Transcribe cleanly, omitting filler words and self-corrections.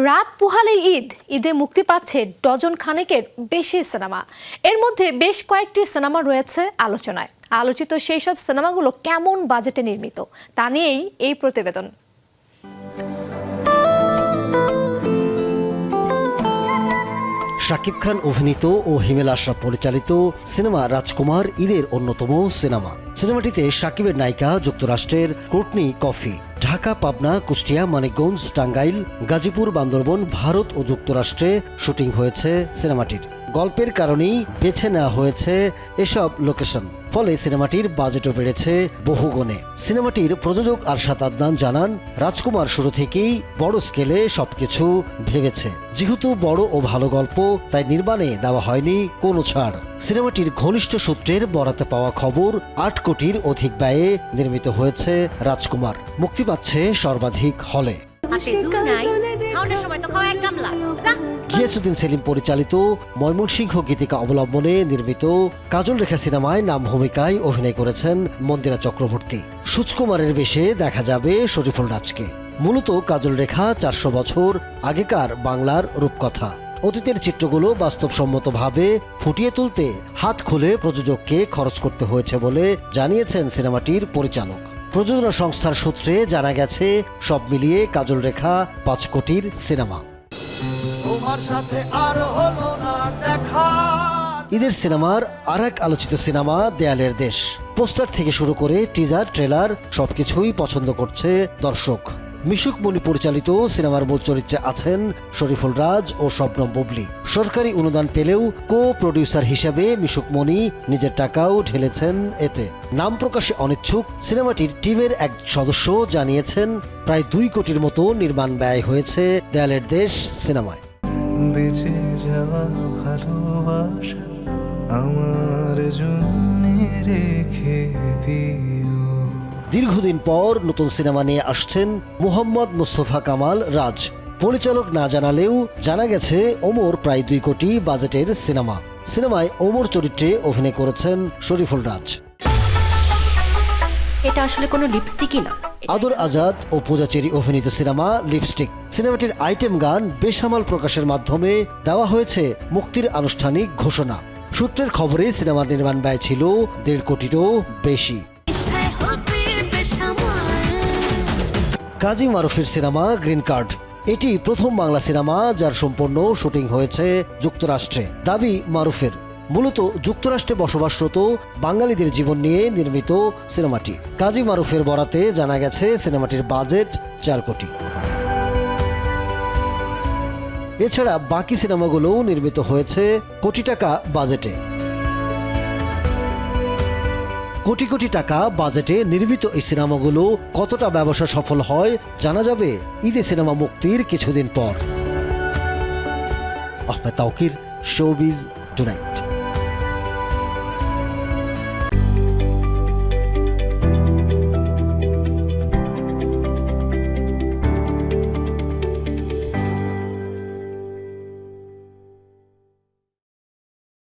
রাত পোহালেই ঈদে মুক্তি পাচ্ছে ডজন খানেকের বেশি সিনেমা। এর মধ্যে বেশ কয়েকটি সিনেমা রয়েছে আলোচনায়। আলোচিত সেই সব সিনেমাগুলো কেমন বাজেটে নির্মিত তা নিয়েই এই প্রতিবেদন। শাকিব খান অভিনীত ও হিমেল আশরাফ পরিচালিত সিনেমা রাজকুমার ঈদের অন্যতম সিনেমা। সিনেমাটিতে শাকিবের নায়িকা যুক্তরাষ্ট্রের কোর্টনি কফি। ঢাকা, পাবনা, কুষ্টিয়া, মানিকগঞ্জ, টাঙ্গাইল, গাজীপুর, বান্দরবন, ভারত ও যুক্তরাষ্ট্রে শুটিং হয়েছে সিনেমাটির। গল্পের কারণেই বেছে নেওয়া হয়েছে এসব লোকেশন, ফলে সিনেমাটির বাজেটও বেড়েছে বহুগুণে। সিনেমাটির প্রযোজক আরশাদ আদনান জানান, রাজকুমার শুরু থেকেই বড় স্কেলে সবকিছু ভেবেছে। যেহেতু বড় ও ভালো গল্প, তাই নির্মাণে দেওয়া হয়নি কোনো ছাড়। সিনেমাটির ঘনিষ্ঠ সূত্রের বরাতে পাওয়া খবর, 8 কোটির অধিক ব্যয়ে নির্মিত হয়েছে রাজকুমার। মুক্তি পাচ্ছে সর্বাধিক হলে। গিয়াসউদ্দিন সেলিম পরিচালিত ময়মনসিংহ গীতিকা অবলম্বনে নির্মিত কাজল রেখা সিনেমায় নাম ভূমিকায় অভিনয় করেছেন মন্দিরা চক্রবর্তী। সূচকুমারের বেশে দেখা যাবে শরীফুল রাজকে। মূলত কাজল রেখা 400 বছর আগেকার বাংলার রূপকথা। অতীতের চিত্রগুলো বাস্তবসম্মতভাবে ফুটিয়ে তুলতে হাত খুলে প্রযোজককে খরচ করতে হয়েছে বলে জানিয়েছেন সিনেমাটির পরিচালক। প্রযোজনা সংস্থার সূত্রে জানা গেছে, সব মিলিয়ে কাজল রেখা 5 কোটির সিনেমা। ঈদের সিনেমার আরেক আলোচিত সিনেমা দেয়ালের দেশ। পোস্টার থেকে শুরু করে টিজার, ট্রেলার সবকিছুই পছন্দ করছে দর্শক। মিশুক মনি পরিচালিত সিনেমার মূল চরিত্রে আছেন শরীফুল রাজ ও শবনম বুবলি। সরকারি অনুদান পেলেও কো প্রডিউসার হিসেবে মিশুক মনি নিজের টাকাও ঢেলেছেন এতে। নাম প্রকাশে অনিচ্ছুক সিনেমাটির টিমের এক সদস্য জানিয়েছেন, প্রায় 2 কোটির মতো নির্মাণ ব্যয় হয়েছে দেয়ালের দেশ সিনেমায়। বেঁচে যাওয়া ভালোবাসা আমার জন্য রেখে দিও। দীর্ঘদিন পর নতুন সিনেমা নিয়ে আসছেন মোহাম্মদ মুস্তফা কামাল রাজ। পরিচালক না জানালেও জানা গেছে ওমর প্রায় 2 কোটি বাজেটের সিনেমা। সিনেমায় ওমর চরিত্রে অভিনয় করেছেন শরীফুল রাজ। এটা আসলে কোনো লিপস্টিকই না। আদর আজাদ ও পূজা চেরি অভিনীত সিনেমা লিপস্টিক। সিনেমাটির আইটেম গান বেসামাল প্রকাশের মাধ্যমে দেওয়া হয়েছে মুক্তির আনুষ্ঠানিক ঘোষণা। সূত্রের খবরে সিনেমার নির্মাণ ব্যয় ছিল 1.5 কোটিরও বেশি। কাজী মারুফের সিনেমা গ্রিন কার্ড। এটি প্রথম বাংলা সিনেমা যার সম্পূর্ণ শুটিং হয়েছে যুক্তরাষ্ট্রে। দাবি মারুফের, মূলত যুক্তরাষ্ট্রে বসবাসরত বাঙালিদের জীবন নিয়ে নির্মিত সিনেমাটি। কাজী মারুফের বরাতে জানা গেছে সিনেমাটির বাজেট 4 কোটি। এছাড়া বাকি সিনেমাগুলোও নির্মিত হয়েছে কোটি টাকা বাজেটে। কোটি কোটি টাকা বাজেটে নির্মিত এই সিনেমাগুলো কতটা ব্যবসা সফল হয় জানা যাবে ঈদে সিনেমা মুক্তির কিছুদিন পর। Ahmed Tauquir, showbiz tonight.